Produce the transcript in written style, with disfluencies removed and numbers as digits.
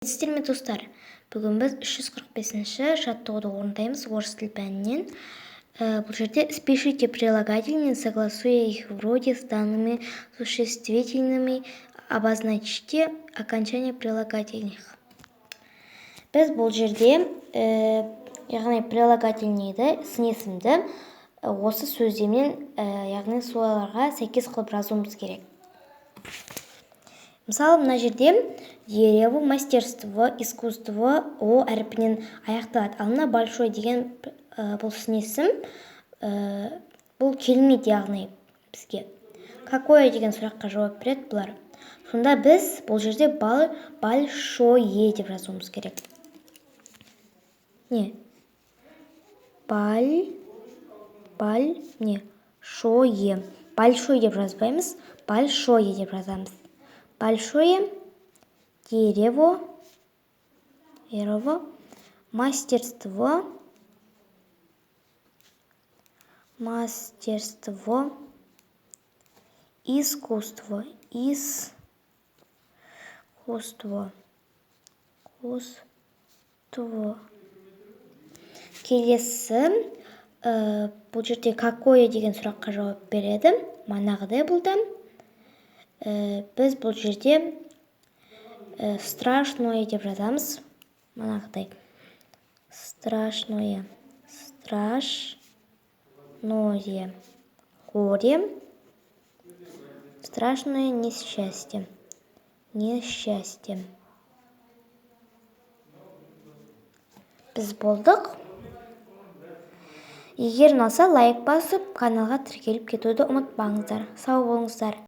Сіздермен достар, бүгін біз 345-ші жаттығуды орындаймыз орыс тіл пәнінен. Бұл жерде спешите прилагательные, согласуя их вроде с данными существительными, обозначьте окончание прилагательных. Біз бұл жерде яғни прилагательныйды, сын есімді осы сөздермен, яғни соларға сәйкес қылып жазуымыз керек. Мысалы, мына жерде дерево, мастерство, искусство о әрпінен аяқталады. Ал мына большой деген бұл сын есім, бұл келмейді, яғни бізге. Какое деген сұраққа жауап береді бұлар. Сонда біз бұл жерде большое деп жазуымыз керек. Не? Шое. Большой деп жазбаймыз, большое деп жазамыз. Большое дерево, мастерство, искусство, келесі, бұл жерде какое деген сұраққа жауап береді. Манағыдай бұлда. Біз бұл жерде страшное деп жазамыз. Манағыдай. Страшное. Горе. Страшное несчастье. Біз болдық. Егер ұнаса, лайк басып, каналға тіркеліп кетуді ұмытпаңыздар. Сау болыңыздар.